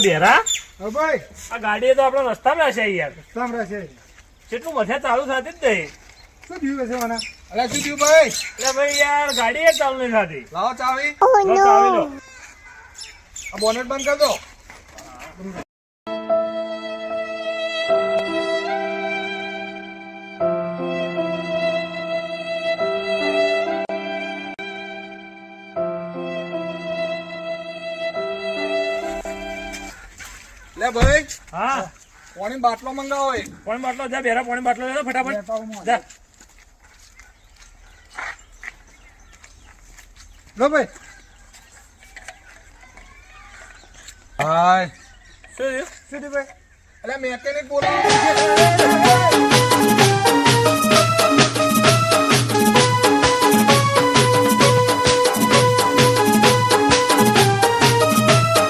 બેરા હા ભાઈ આ ગાડી તો આપડે રસ્તામાં રહેશે યાર. સામ રહેશે. કેટલું મજા ચાલુ થતી જ નહીં. શું થયું હશે મને? અરે શું થયું ભાઈ? એટલે ભાઈ યાર ગાડી એ ચાલુ નહીં થતી. લાવો ચાવી. લો ચાવી લો. આ બોનેટ બંધ કર દો. લે ભાઈ હા પાણી બાટલો મંગાવો એક. પાણી બાટલો જા બેરા પાણી બાટલો લે ફટાફટ લેતા આવું હું. જા. લો ભાઈ. હાય શું થયું? શું થયું ભાઈ? અરે મેકેનિક બોલાવો.